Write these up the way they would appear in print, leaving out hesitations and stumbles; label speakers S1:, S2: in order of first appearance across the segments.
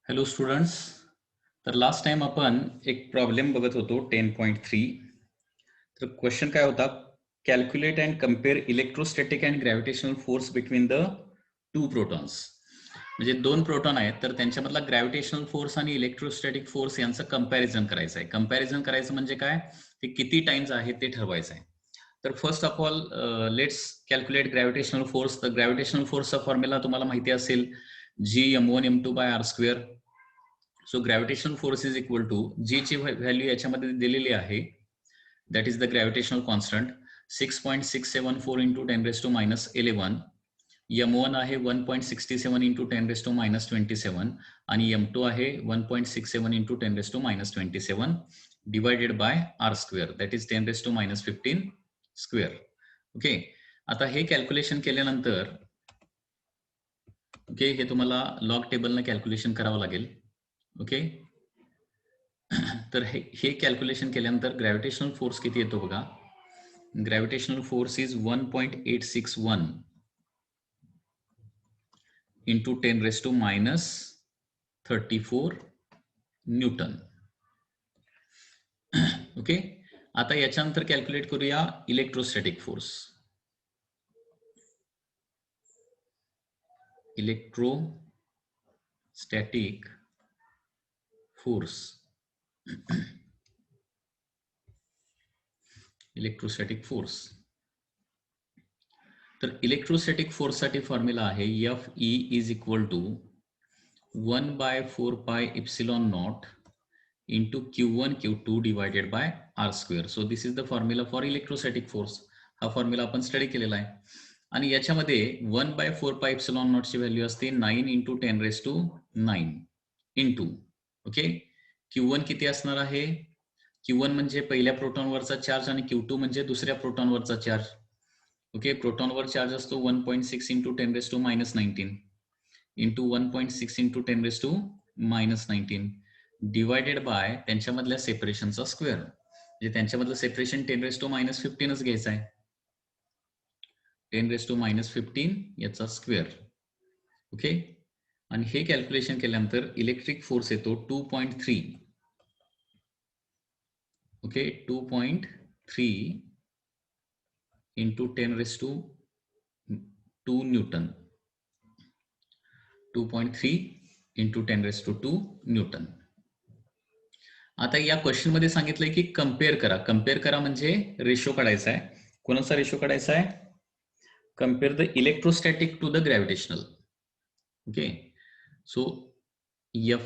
S1: Hello students. तर last time आपण एक प्रॉब्लेम बघत होतो 10.3. तर क्वेश्चन काय होता, calculate and compare electrostatic and gravitational force between the two protons. म्हणजे दोन प्रोटॉन आहेत तर त्यांच्यामधला ग्रॅव्हिटेशनल फोर्स आणि इलेक्ट्रोस्टॅटिक फोर्स यांचं कंपॅरिझन करायचं आहे. कंपॅरिझन करायचं म्हणजे काय, ते किती टाइम्स आहे ते ठरवायचं आहे. तर first of all let's calculate gravitational force. तर ग्रॅव्हिटेशनल फोर्सचा फॉर्म्युला तुम्हाला माहिती असेल, G m1m2/r². So gravitational force is equal to G ची व्हॅल्यू याच्यामध्ये दिलेली आहे, that is the gravitational constant 6.674 into 10⁻⁻11. m1 आहे 1.67 इंटू 10⁻⁻27 आणि m2 आहे 1.67 into 10⁻⁻27 divided by r², that is 10⁻⁻15 square. Okay, आता हे कॅल्क्युलेशन केल्यानंतर ओके, हे तुम्हाला लॉग टेबलने कॅल्क्युलेशन करावं लागेल. ओके, तर हे कॅल्क्युलेशन केल्यानंतर ग्रॅव्हिटेशनल फोर्स किती येतो बघा. Gravitational force is 1.861 into 10⁻⁻34 newton. Okay, आता याच्यानंतर कॅल्क्युलेट करूया electrostatic force. Electrostatic force, electrostatic force. तर इलेक्ट्रोस्टॅटिक फोर्स साठी फॉर्म्युला आहे Fe is equal to 1/4πε0 into Q1 Q2 divided by r². So this is the formula for electrostatic force. हा formula आपण study केलेला आहे आणि याच्यामध्ये 1/4πε0 ची व्हॅल्यू असते 9 इंटू 10⁻⁹ इंटू ओके Q1 किती असणार आहे. Q1 म्हणजे पहिल्या प्रोटॉनवरचा चार्ज आणि Q2 म्हणजे दुसऱ्या प्रोटॉनवरचा चार्ज. ओके, प्रोटॉनवर चार्ज असतो 1.6 into 10⁻⁻19 into 1.6 into 10⁻⁻19 divided by त्यांच्यामधल्या सेपरेशनचा स्क्वेअर. म्हणजे त्यांच्यामधलं सेपरेशन 10⁻⁻15च घ्यायचं आहे. 10⁻⁻15 याचा स्क्वेअर. ओके, आणि हे कॅल्क्युलेशन केल्यानंतर इलेक्ट्रिक फोर्स येतो 2.3. Okay, 2.3 into 10⁻² Newton. 2.3 into 10⁻² Newton. आता या क्वेश्चन मध्ये सांगितलंय की कम्पेअर करा. कम्पेअर करा म्हणजे रेशो काढायचा आहे. कोणाचा रेशो काढायचा आहे? Compare the electrostatic to the gravitational. Okay, so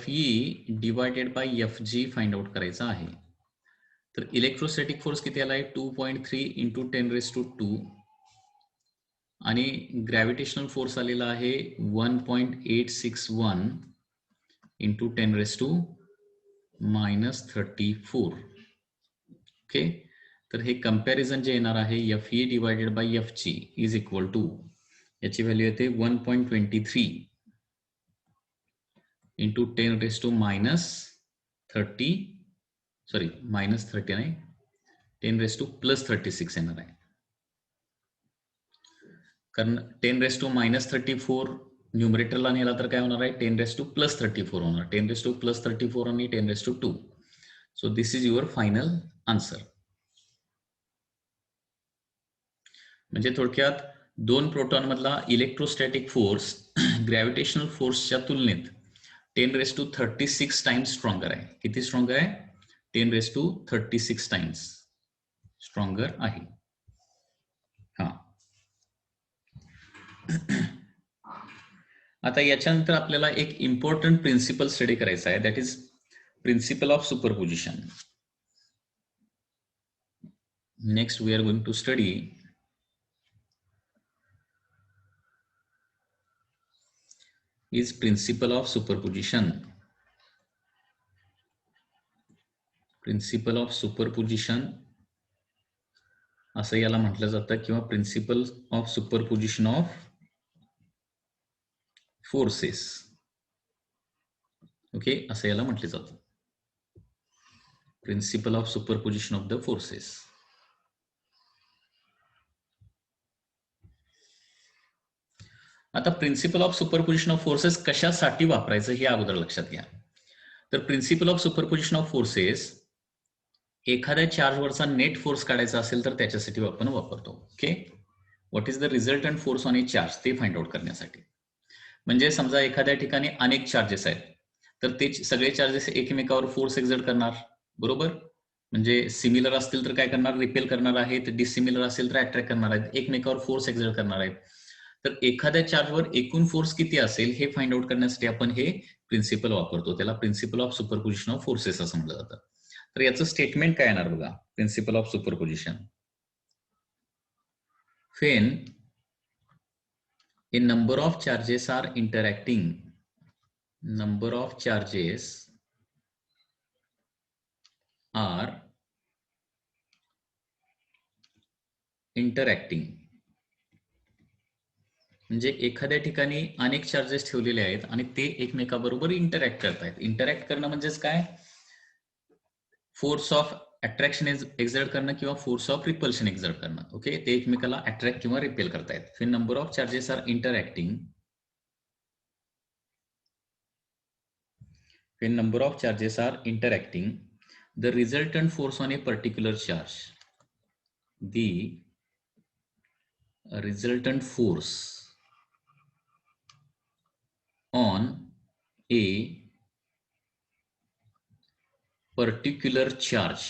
S1: Fe divided by Fg find out करायचा आहे. तर इलेक्ट्रोस्टॅटिक फोर्स किती आलाय 2.3 इंटू 10⁻² आणि ग्रॅव्हिटेशनल फोर्स आलेला आहे 1.861 इंटू 10⁻⁻34. ओके, तर हे कंपॅरिझन जे येणार आहे Fe divided by Fg is equal to, याची व्हॅल्यू येते 1.23 इंटू 10⁻⁻30 सॉरी -30 नाही 10⁻+36 येणार आहे. कारण 10⁻⁻34 न्यूमरेटरला नेला तर काय होणार आहे 10⁻+34 होणार. 10⁻+34 आणि 10⁻². So this is your final answer. म्हणजे थोडक्यात दोन प्रोटॉन मधला इलेक्ट्रोस्टॅटिक फोर्स ग्रॅव्हिटेशनल फोर्सच्या तुलनेत 10⁻36 टाइम्स स्ट्रॉंगर आहे. किती स्ट्रॉंगर आहे? 10⁻36 टाइम्स स्ट्रॉंगर आहे. हा, आता याच्यानंतर आपल्याला एक इम्पॉर्टंट प्रिन्सिपल स्टडी करायचा आहे, that is principle of superposition. Next we are going to study is principle of superposition. Principle of superposition असं याला म्हटलं जातं किंवा principle of superposition of forces. Okay, असं याला म्हटलं जातं principle of superposition of the forces. आता principle of superposition of forces कशासाठी वापरायचं हे अगोदर लक्षात घ्या. तर principle of superposition of forces एखाद्या चार्जवरचा नेट फोर्स काढायचा असेल तर त्याच्यासाठी आपण वापरतो. Okay, what is the resultant force on A charge ते फाइंड आउट करण्यासाठी. म्हणजे समजा एखाद्या ठिकाणी अनेक चार्जेस आहेत, तर ते सगळे चार्जेस एकमेकावर फोर्स एक्झर्ट करणार, बरोबर. म्हणजे सिमिलर असतील तर काय करणार, रिपेल करणार आहेत. डिसिमिलर असेल तर अट्रॅक्ट करणार आहेत, एकमेकावर फोर्स एक्झर्ट करणार आहेत. तर एखाद्या चार्जवर एकूण फोर्स किती असेल हे फाइंड आउट करण्यासाठी आपण हे प्रिन्सिपल वापरतो. त्याला principle of superposition of forces असं म्हटलं जातं. तर याचं स्टेटमेंट काय येणार बघा, principle of superposition. When a number of charges are interacting, number of charges are interacting, म्हणजे एखाद्या ठिकाणी अनेक चार्जेस ठेवलेले आहेत आणि ते एकमेकाबरोबर इंटरॅक्ट करतायत. इंटरॅक्ट करणं म्हणजेच काय, फोर्स ऑफ अट्रॅक्शन एक्झर्ट करणं किंवा फोर्स ऑफ रिपल्शन एक्झर्ट करणं. ओके, ते एकमेकाला अट्रॅक्ट किंवा रिपेल करतायत. when number of charges are interacting, when number of charges are interacting, the resultant force on a particular charge, the resultant force on a particular charge,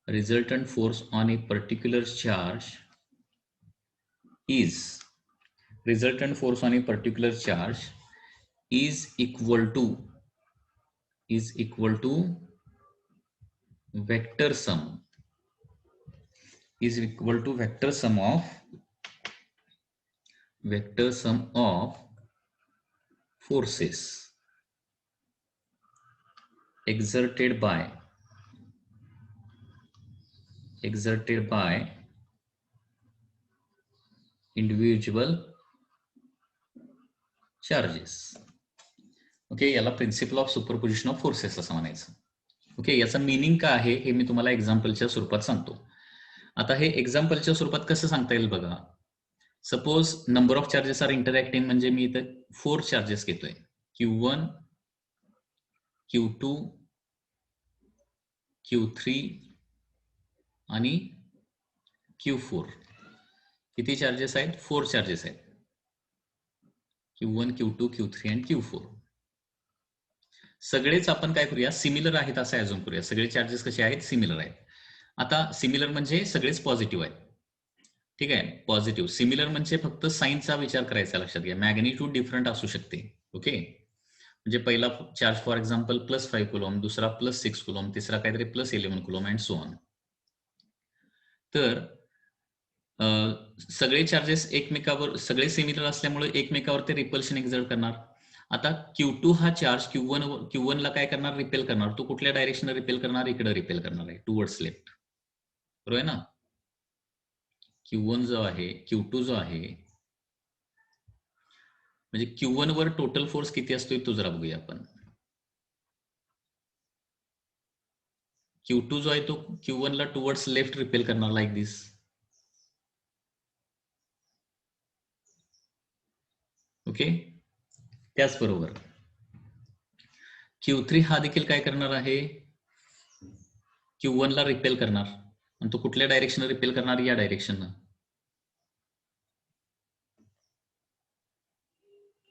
S1: resultant force on a particular charge is, resultant force on a particular charge is equal to vector sum, is equal to vector sum of forces exerted by individual charges. Okay, याला principle of superposition of forces असं म्हणायचं. Okay, याचं meaning काय आहे हे मी तुम्हाला एक्झाम्पलच्या स्वरूपात सांगतो. आता हे एक्झाम्पलच्या स्वरूपात कसं सांगता येईल बघा. Suppose number of charges are interacting, म्हणजे मी इथं 4 चार्जेस घेतोय, Q1, Q2, Q3 आणि Q4. किती चार्जेस आहेत, 4 चार्जेस आहेत, Q1, Q2, Q3 आणि Q4. सगळेच आपण काय करूया, सिमिलर आहेत असं ऍझ्युम करूया. सगळे चार्जेस कसे आहेत, सिमिलर आहेत. आता सिमिलर म्हणजे सगळेच पॉझिटिव्ह आहेत. ठीक आहे, पॉझिटिव्ह. सिमिलर म्हणजे फक्त साईनचा विचार करायचा, लक्षात घ्या. मॅग्निट्यूड डिफरंट असू शकते. ओके, म्हणजे पहिला चार्ज फॉर एक्झाम्पल +5 कुलॉम, दुसरा +6 कुलॉम, तिसरा काहीतरी +11 कुलॉम अँड सो ऑन. तर सगळे चार्जेस एकमेकावर, सगळे सिमिलर असल्यामुळे एकमेकावर ते रिपल्शन एक्झर्ट करणार. आता Q2 हा चार्ज Q1 ला काय करणार, रिपेल करणार. तो कुठल्या डायरेक्शन रिपेल करणार, इकडे रिपेल करणार आहे, टुवर्ड्स लेफ्ट, बरोबर आहे ना. Q1 जो आहे, Q2 जो आहे, म्हणजे Q1 वर टोटल फोर्स किती असतोय तो जरा बघूया आपण. Q2 जो आहे तो Q1 ला टुवर्ड्स लेफ्ट रिपेल करणार, लाईक दिस. ओके, त्याचबरोबर Q3 हा देखील काय करणार आहे, Q1 ला रिपेल करणार. आणि तो कुठल्या डायरेक्शन रिपेल करणार, या डायरेक्शन,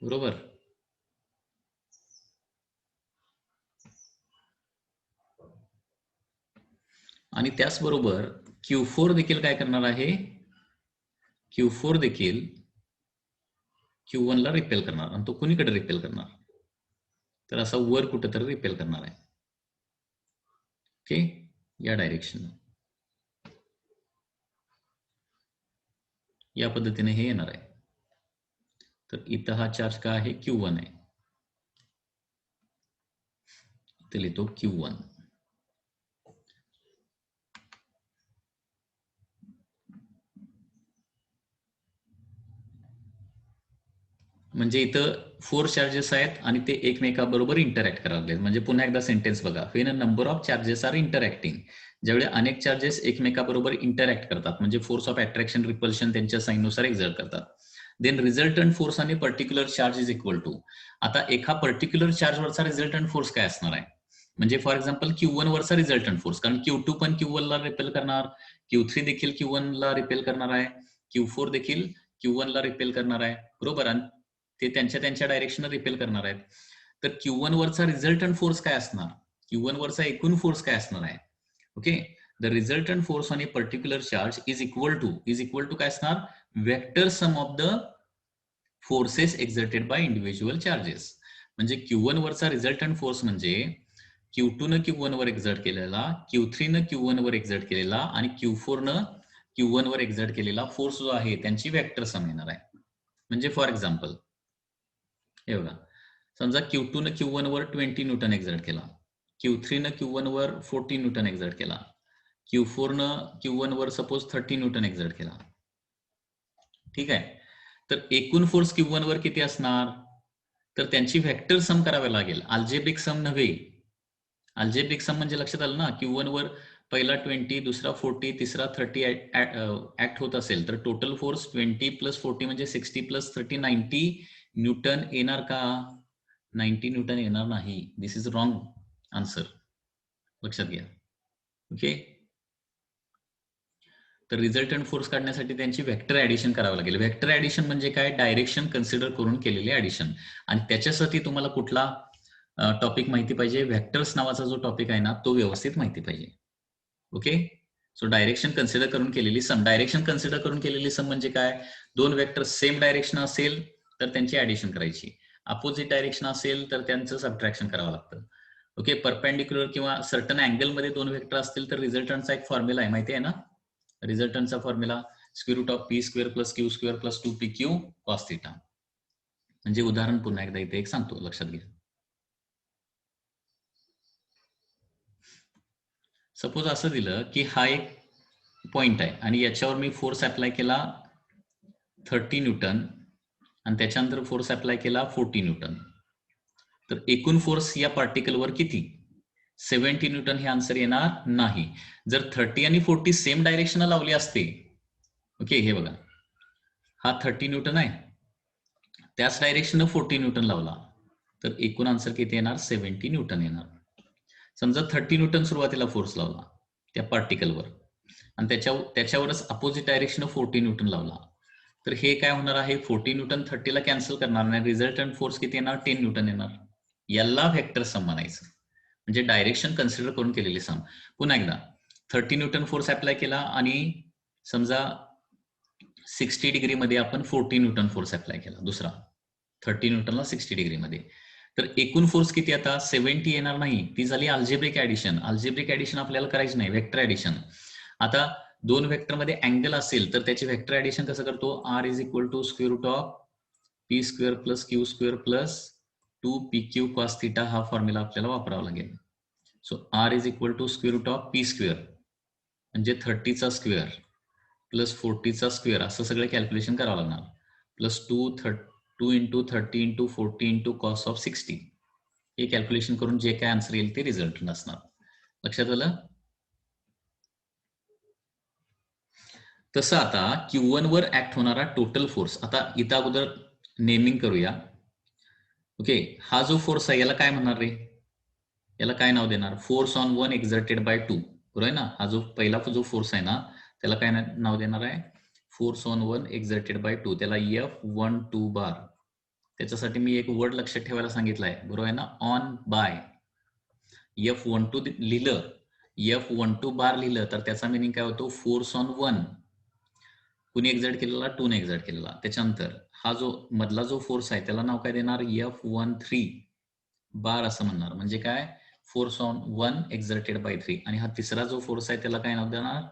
S1: बरोबर. आणि त्याचबरोबर Q4 देखील काय करणार आहे, Q4 देखील Q1 ला रिपेल करणार. आणि तो कुणीकडे रिपेल करणार, तर असा वर कुठेतरी रिपेल करणार आहे. ओके, या डायरेक्शन, या पद्धतीने हे येणार आहे. तर इथं हा चार्ज काय आहे, Q1 आहे, इथे लिहितो Q1. म्हणजे इथं 4 चार्जेस आहेत आणि ते एकमेकाबरोबर इंटरॅक्ट करायला लागले. म्हणजे पुन्हा एकदा सेंटेन्स बघा. When a number of charges are interacting, ज्यावेळी अनेक चार्जेस एकमेकाबरोबर इंटरॅक्ट करतात, म्हणजे फोर्स ऑफ अट्रॅक्शन रिपल्शन त्यांच्या साईननुसार एक्झर्ट करतात. देन रिझल्टंट फोर्स आणि particular charge is equal to. आता एका पर्टिक्युलर चार्जवरचा रिझल्टंट फोर्स काय असणार आहे, म्हणजे फॉर एक्झाम्पल Q1 वरचा रिझल्टंट फोर्स, कारण Q2 पण Q1 ला रिपेल करणार, Q3 देखील Q1 ला रिपेल करणार आहे, Q4 देखील Q1 ला रिपेल करणार आहे, बरोबर, आणि ते त्यांच्या डायरेक्शन रिपेल करणार आहेत. तर Q1 वरचा रिझल्टंट फोर्स काय असणार, Q1 वरचा एकूण फोर्स काय असणार आहे. Okay, the resultant force on a particular charge is equal to काय असणार, vector sum of the forces exerted by individual charges. म्हणजे Q1 वरचा रिझल्टंट फोर्स म्हणजे Q2 न Q1 वर एक्झर्ट केलेला, Q3 न Q1 वर एक्झर्ट केलेला आणि Q4 न Q1 वर एक्झर्ट केलेला फोर्स जो आहे त्यांची वेक्टर सम येणार आहे. म्हणजे फॉर एक्झाम्पल हे बघा, समजा Q2 न Q1 वर 20 न्यूटन एक्झर्ट केला, Q3 न Q1 वर 40 न्यूटन एक्झर्ट केला, Q4 न Q1 were suppose 30 Newton exert केला. ठीक आहे, तर एकूण फोर्स Q1 वर किती असणार, तर त्यांची व्हेक्टर सम करावी लागेल, अल्जेब्रिक सम नव्हे. अल्जेब्रिक सम म्हणजे लक्षात आलं ना, Q1 वर पहिला 20, दुसरा 40, तिसरा 30 ऍक्ट होत असेल तर टोटल फोर्स 20 प्लस 40 म्हणजे 60 प्लस 30 90 न्यूटन येणार का, 90 न्यूटन येणार नाही. दिस इज रॉंग आन्सर, लक्षात घ्या. ओके, तर रिझल्टंट फोर्स काढण्यासाठी त्यांची व्हेक्टर ऍडिशन करावं लागेल. व्हेक्टर ऍडिशन म्हणजे काय, डायरेक्शन कन्सिडर करून केलेले ऍडिशन. आणि त्याच्यासाठी तुम्हाला कुठला टॉपिक माहिती पाहिजे, व्हेक्टर्स नावाचा जो टॉपिक आहे ना तो व्यवस्थित माहिती पाहिजे. ओके, सो डायरेक्शन कन्सिडर करून केलेली सम. डायरेक्शन कन्सिडर करून केलेली सम म्हणजे काय, दोन वेक्टर सेम डायरेक्शन असेल तर त्यांची ऍडिशन करायची, अपोजिट डायरेक्शन असेल तर त्यांचं सबट्रॅक्शन करावं लागतं. ओके, परपेंडिक्युलर किंवा सर्टन अँगल मध्ये दोन वेक्टर असतील तर रिझल्टंटचा एक फॉर्म्युला आहे, माहिती आहे ना, रिझल्टंटचा formula square root of p² plus q² plus 2pq cos θ. म्हणजे उदाहरण पुन्हा एकदा इथे एक सांगतो, लक्षात घ्या. सपोज असं दिलं की हा एक पॉइंट आहे आणि याच्यावर मी फोर्स अप्लाय केला 30 न्यूटन आणि त्याच्यानंतर फोर्स अप्लाय केला 40 न्यूटन. तर एकूण फोर्स या पार्टिकलवर किती, 70 न्यूटन हे आन्सर येणार नाही. जर 30 आणि 40 सेम डायरेक्शन लावली असते, ओके, हे बघा हा 30 न्यूटन आहे, त्याच डायरेक्शन 40 न्यूटन लावला तर एकूण आन्सर किती येणार, 70 न्यूटन येणार. समजा 30 न्यूटन सुरुवातीला फोर्स लावला त्या पार्टिकलवर आणि त्याच्यावरच अपोजिट डायरेक्शन 40 न्यूटन लावला तर हे काय होणार आहे, 40 न्यूटन 30 ला कॅन्सल करणार नाही, रिझल्टंट फोर्स किती येणार, 10 न्यूटन येणार. याला व्हेक्टर सम म्हणायचं, म्हणजे डायरेक्शन कन्सिडर करून केलेली सम. पुन्हा एकदा 30 न्यूटन फोर्स अप्लाय केला आणि समजा 60 डिग्री मध्ये आपण 40 न्यूटन फोर्स अप्लाय केला, दुसरा 30 न्यूटनला 60 डिग्री मध्ये, तर एकूण फोर्स किती आता 70 येणार नाही, ती झाली अल्जेब्रिक ऍडिशन. अल्जेब्रिक ऍडिशन आपल्याला करायची नाही, व्हेक्टर ऍडिशन. आता दोन व्हेक्टर मध्ये अँगल असेल तर त्याचे व्हेक्टर ऍडिशन कसं करतो, r is equal to square root of p² plus q² plus 2pq cos θ हा फॉर्म्युला आपल्याला वापरावा लागेल. So r is equal to square root of p² म्हणजे 30चा स्क्वेअर प्लस 40चा स्क्वेअर असं सगळं कॅल्क्युलेशन करावं लागणार, plus 2 into 30 into 40 into cos of 60 हे कॅल्क्युलेशन करून जे काय आन्सर येईल ते रिझल्ट असणार. लक्षात आलं. तसं आता Q1 वर ऍक्ट होणारा टोटल फोर्स, आता इथं अगोदर नेमिंग करूया. ओके, हा जो फोर्स आहे याला काय म्हणणार रे, याला काय नाव देणार, force on one exerted by 2, बरोबर आहे ना. हा जो पहिला जो फोर्स आहे ना त्याला काय नाव देणार आहे, force on one exerted by 2, त्याला F12 बार. त्याच्यासाठी मी एक वर्ड लक्षात ठेवायला सांगितलंय, बरोबर आहे ना, ऑन बाय. F12 लिहिलं, F12 बार लिहिलं तर त्याचा मिनिंग काय होतो, फोर्स ऑन वन, कुणी एक्झर्ट केलेला, 2 ने एक्झर्ट केलेला. त्याच्यानंतर हा जो मधला जो फोर्स आहे त्याला नाव काय देणार, F13 बार असं म्हणणार, म्हणजे काय, force on one exerted by 3. आणि हा तिसरा जो फोर्स आहे त्याला काय नाव देणार,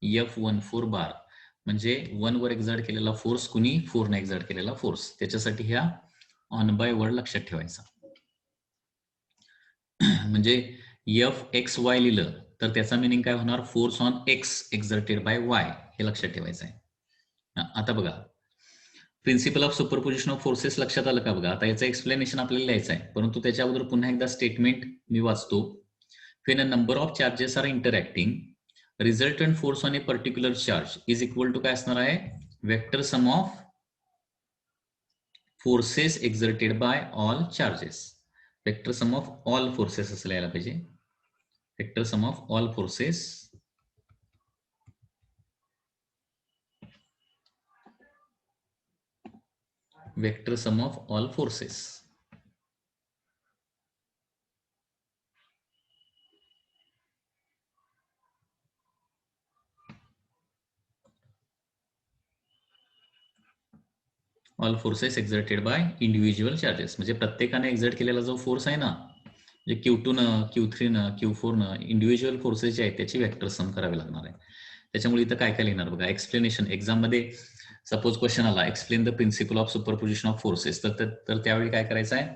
S1: F14 बार, म्हणजे 1 वर एक्झर्ट केलेला फोर्स, कुणी 4 ने एक्झर्ट केलेला फोर्स. त्याच्यासाठी ह्या ऑन बाय वर्ड लक्षात ठेवायचा. म्हणजे Fxy लिहिलं तर त्याचा मिनिंग काय होणार, force on X exerted by Y, हे लक्षात ठेवायचं आहे. आता बघा principle of superposition of forces लक्षात आलं का, बघा आता याचं एक्सप्लेनेशन आपल्याला लिहायचं आहे, परंतु त्याच्या अगोदर पुन्हा एकदा स्टेटमेंट मी वाचतो. When a number of charges are interacting, resultant force on a particular charge is equal to काय असणार आहे, vector sum of forces exerted by all charges. Vector sum of all forces असं लिहायला पाहिजे. Vector sum of all forces vector sum of all forces. All forces exerted by individual charges. म्हणजे प्रत्येकाने exert केलेला जो फोर्स आहे ना, म्हणजे Q2 न Q3 न Q4 न इंडिव्हिज्युअल फोर्सेस जे आहेत त्याची वेक्टर सम करावी लागणार आहे. त्याच्यामुळे इथं काय काय लिहिणार बघा. एक्सप्लेनेशन. एक्झाम मध्ये सपोज क्वेश्चन आला, explain the principle of superposition of forces, तर त्यावेळी काय करायचं आहे,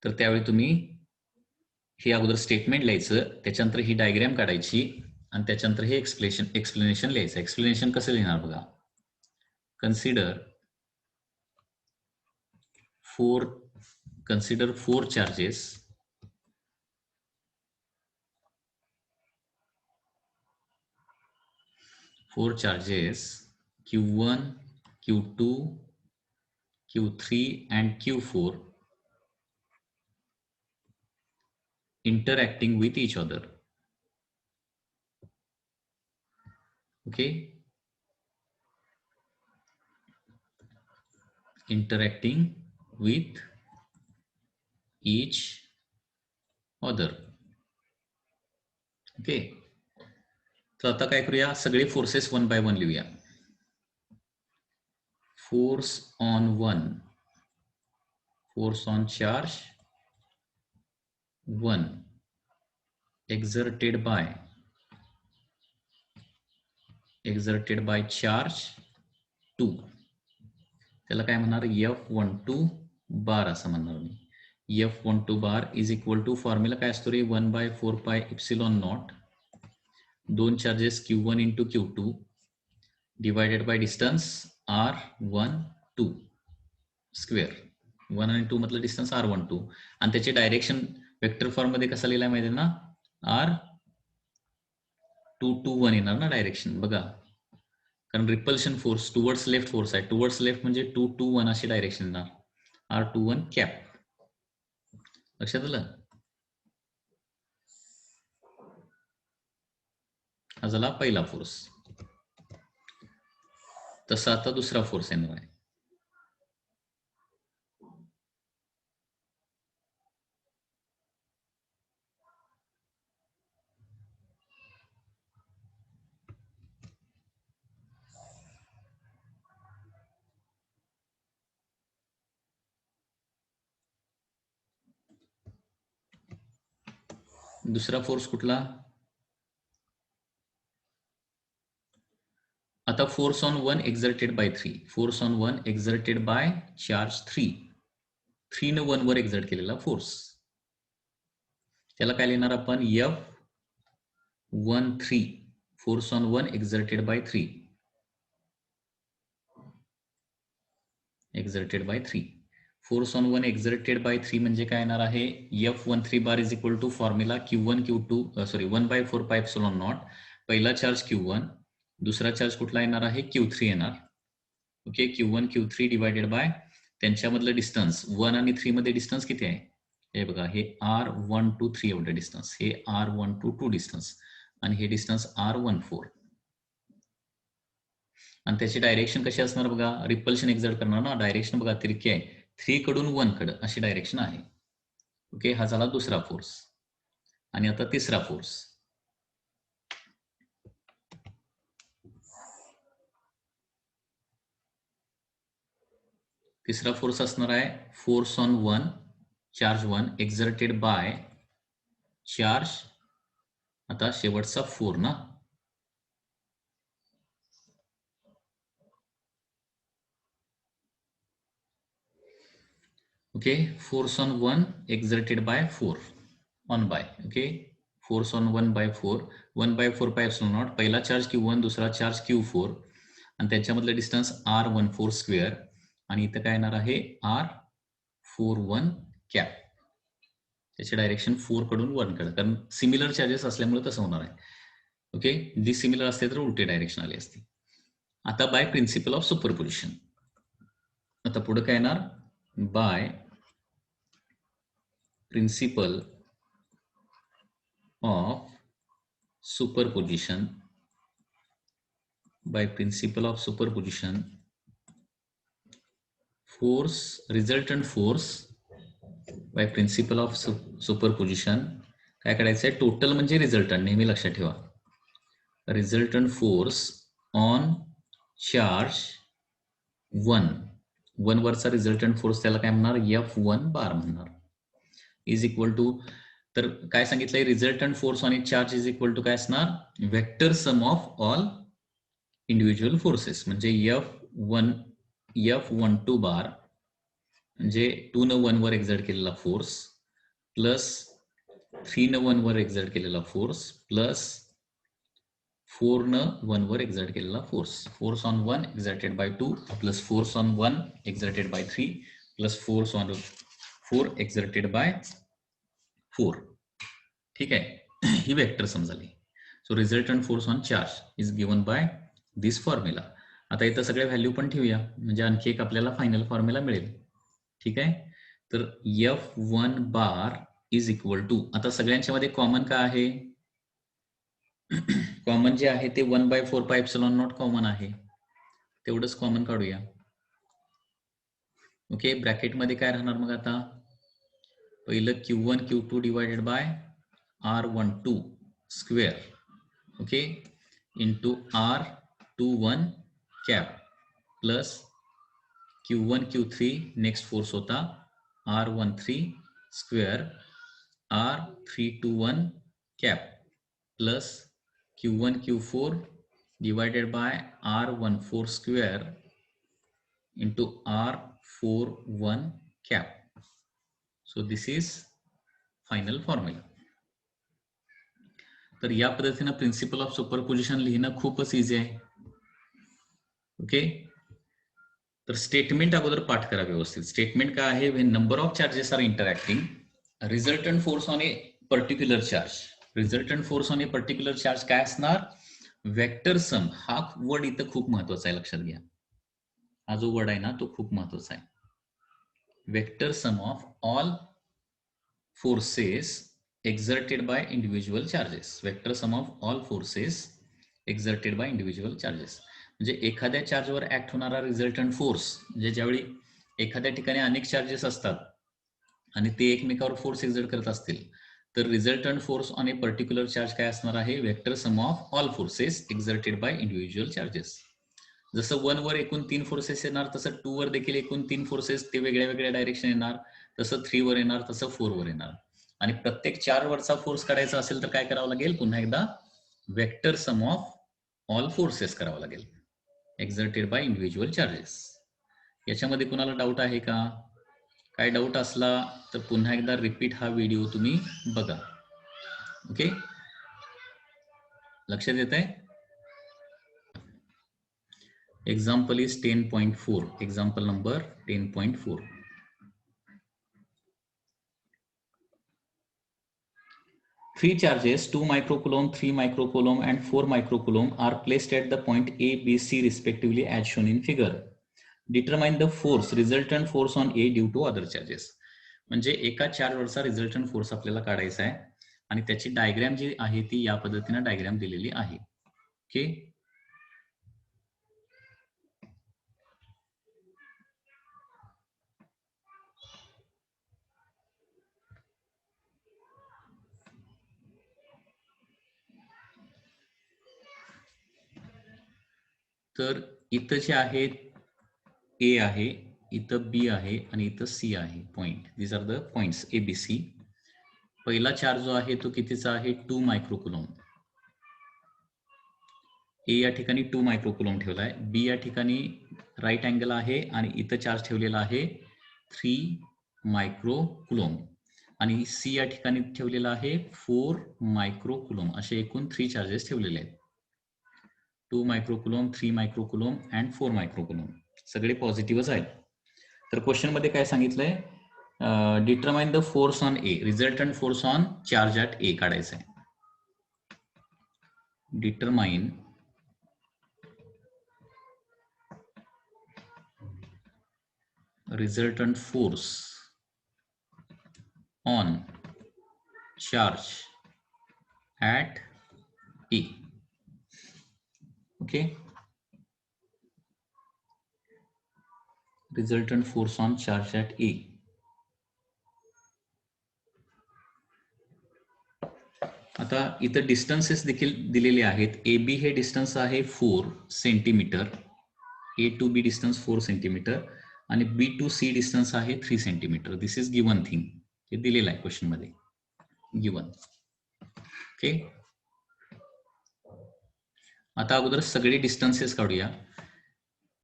S1: तर त्यावेळी तुम्ही हे अगोदर स्टेटमेंट लिहायचं, त्याच्यानंतर ही डायग्राम काढायची आणि त्याच्यानंतर हे एक्सप्लेनेशन लिहायचं. एक्सप्लेनेशन कसं लिहिणार बघा. consider four charges Q1, Q2, Q3 and Q4 interacting with each other. Okay, interacting with each other. Okay, तर आता काय करूया, सगळे फोर्सेस वन बाय वन लिहूया. Force on one, force on charge 1 exerted by charge 2. त्याला काय म्हणणार, F12 bar असं म्हणणार मी. F12 bar is equal to formula काय असतो रे, 1/4πε0 दोन charges Q1 into Q2 divided by distance R12 square. 1 आणि 2 मधलं डिस्टन्स R12 आणि त्याचे डायरेक्शन वेक्टर फॉर्म मध्ये कसा लिहिलाय माहिती ना, R221 येणार ना डायरेक्शन बघा, कारण repulsion force towards left force आहे. टुवर्ड्स लेफ्ट म्हणजे 221 अशी डायरेक्शन येणार. R21 cap. लक्षात आलं. हा झाला पहिला फोर्स. तसा आता दुसरा फोर्स येणार आहे. दुसरा फोर्स कुठला, आता force on 1 exerted by 3. Force on 1 exerted by charge 3. 3 न 1 वर एक्झर्ट केलेला फोर्स, त्याला काय लिहिणार आपण, F13. Force on 1 exerted by 3. Exerted by 3. Force on 1 exerted by 3 म्हणजे काय येणार आहे, F13 bar is equal to formula Q1 Q2 sorry 1/4πε0. पहिला चार्ज Q1, दुसरा चार्ज कुठला येणार आहे, Q3 येणार. Okay, Q1 Q3 divided by त्यांच्यामधलं डिस्टन्स 1 आणि 3 मध्ये डिस्टन्स किती आहे, हे बघा, हे R123 एवढं डिस्टन्स, हे R122 डिस्टन्स आणि हे डिस्टन्स R14. आणि त्याची डायरेक्शन कशी असणार बघा, रिपल्शन एक्झर्ट करणार ना, डायरेक्शन बघा तिरकी आहे, 3 कडून 1 कडे अशी डायरेक्शन आहे. ओके, हा झाला दुसरा फोर्स. आणि आता तिसरा फोर्स. तिसरा फोर्स असणार आहे force on 1 charge 1 exerted by charge, आता शेवटचा 4 ना. Okay, force on 1 exerted by 4 on by. Okay, force on 1/4, 1/4πε0. पहिला चार्ज Q1, दुसरा चार्ज Q4 आणि त्यांच्यामधलं डिस्टन्स R14 स्क्वेअर आणि इथं काय येणार आहे, R41 कॅप. त्याचे डायरेक्शन 4 कडून 1 कडे, कारण सिमिलर चार्जेस असल्यामुळे तसं होणार आहे. ओके, डिसिमिलर असते तर उलटे डायरेक्शन आले असते. आता बाय प्रिन्सिपल ऑफ सुपरपोजिशन. आता पुढे काय येणार, by principle of superposition, by principle of superposition, force resultant force by principle of superposition काय करायचंय, टोटल म्हणजे रिझल्टंट, नेहमी लक्षात ठेवा. रिझल्टंट फोर्स ऑन चार्ज 1 वरचा रिझल्टंट फोर्स त्याला काय म्हणणार, F1 बार म्हणणार, इज इक्वल टू, तर काय सांगितलंय, resultant force on charge is equal to काय असणार, vector sum of all individual forces, म्हणजे F12 बार म्हणजे 2 न 1 वर एक्झर्ट केलेला फोर्स प्लस 3 न 1 वर एक्झर्ट केलेला फोर्स प्लस 4 न 1 वर एक्झर्ट केलेला force. Force on 1 exerted by 2 plus force on 1 exerted by 3 plus force on 4 exerted by 4. ठीक आहे, ही वेक्टर सम झाली. So resultant force on charge is given by this formula. आता इथं सगळे व्हॅल्यू पण ठेवूया, म्हणजे आणखी एक आपल्याला फायनल फॉर्म्युला मिळेल. ठीक आहे, तर F1 bar is equal to, आता सगळ्यांच्या मध्ये कॉमन काय आहे, कॉमन जे आहे ते 1/4πε0 कॉमन आहे, तेवढंच कॉमन काढूया. ओके, ब्रॅकेटमध्ये काय राहणार मग, आता पहिलं Q1 Q2 divided bye R12 square, okay, into R21 cap plus Q1 Q3 next force होता R13 square R321 cap plus Q1 Q4 divided by R14 square into R41 cap. So this is final formula. तर या पद्धतीने principal of superposition लिहिणं खूपच easy आहे. Okay, तर statement अगोदर पाठ करा व्यवस्थित. स्टेटमेंट काय आहे, when number of charges are interacting, resultant force on a particular charge, resultant force on a particular charge काय असणार, वेक्टर सम. हा वर्ड इथं खूप महत्वाचा आहे, लक्षात घ्या. हा जो वर्ड आहे ना तो खूप महत्वाचा आहे. Vector sum of all forces exerted by individual charges, vector sum of all forces exerted by individual charges, म्हणजे एखाद्या चार्जवर ऍक्ट होणारा रिझल्टंट फोर्स, म्हणजे ज्यावेळी एखाद्या ठिकाणी अनेक चार्जेस असतात आणि ते एकमेकावर फोर्स एक्झर्ट करत असतील, तर resultant force on a particular charge काय असणार आहे, vector sum of all forces exerted by individual charges. जसं 1 वर एकूण 3 फोर्सेस येणार, तसं 2 वर देखील एकूण 3 फोर्सेस ते वेगळ्या वेगळ्या डायरेक्शन येणार, तसं 3 वर येणार, तसं 4 वर येणार. आणि प्रत्येक 4 वरचा फोर्स काढायचा असेल तर काय करावं लागेल, पुन्हा एकदा vector sum of all forces करावं लागेल एक्झर्टेड बाय इंडिव्हिज्युअल चार्जेस. याच्यामध्ये कुणाला डाऊट आहे का, काय डाऊट असला तर पुन्हा एकदा रिपीट हा व्हिडिओ तुम्ही बघा. ओके, लक्षात येत आहे. Example is 10.4. Example number 10.4. Three charges, 2 microcoulomb, 3 microcoulomb, and 4 microcoulomb are placed at the point A, B, C respectively as shown in figure. Determine the force, resultant force on A due to other charges. म्हणजे एका चार्जवरचा resultant force आपल्याला काढायचा आहे आणि त्याची diagram जी आहे ती या पद्धतीने डायग्रॅम दिलेली आहे. ओके, तर इथं जे आहे ए आहे, इथं बी आहे आणि इथं सी आहे point. These are the points A B C. पहिला चार्ज जो आहे तो कितीचा आहे, 2 मायक्रोकुलॉम. ए या ठिकाणी 2 मायक्रोकुलॉम ठेवला आहे, बी या ठिकाणी राईट अँगल आहे आणि इथं चार्ज ठेवलेला आहे 3 मायक्रोकुलॉम आणि सी या ठिकाणी ठेवलेला आहे 4 मायक्रोकुलॉम. असे एकूण 3 चार्जेस ठेवलेले आहेत. 2 मायक्रोकुलॉम, 3 मायक्रोकुलॉम अँड 4 मायक्रोकुलॉम, सगळे पॉझिटिव्हच आहेत. तर क्वेश्चन मध्ये काय सांगितलंय, determine the force on A, resultant force on charge at A काढायचं आहे. Determine resultant force on charge at E. Okay, resultant force on charge at E. आता इथं डिस्टन्सेस देखील दिलेले आहेत. ए बी हे डिस्टन्स आहे 4 centimetre, A to B distance 4 centimetre आणि बी टू सी डिस्टन्स आहे 3 centimetre. This is given thing, हे दिलेलं आहे क्वेश्चन मध्ये गिवन. ओके, आता अगोदर सगळे डिस्टन्सेस काढूया.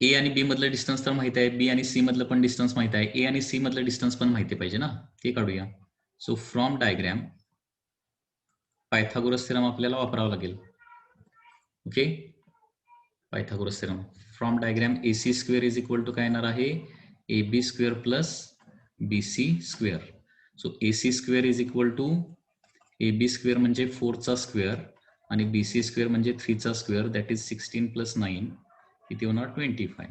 S1: ए आणि बी मधलं डिस्टन्स तर माहिती आहे, बी आणि सी मधलं पण डिस्टन्स माहिती आहे, ए आणि सी मधलं डिस्टन्स पण माहिती पाहिजे ना, ते काढूया. So from diagram Pythagoras theorem आपल्याला वापरावा लागेल. Okay, Pythagoras theorem from diagram A C square is equal to काय येणार आहे, A B square plus B C square. So A C square is equal to A B square म्हणजे 4चा square आणि B C square म्हणजे 3चा square, that is 16 plus 9, किती होणार 25.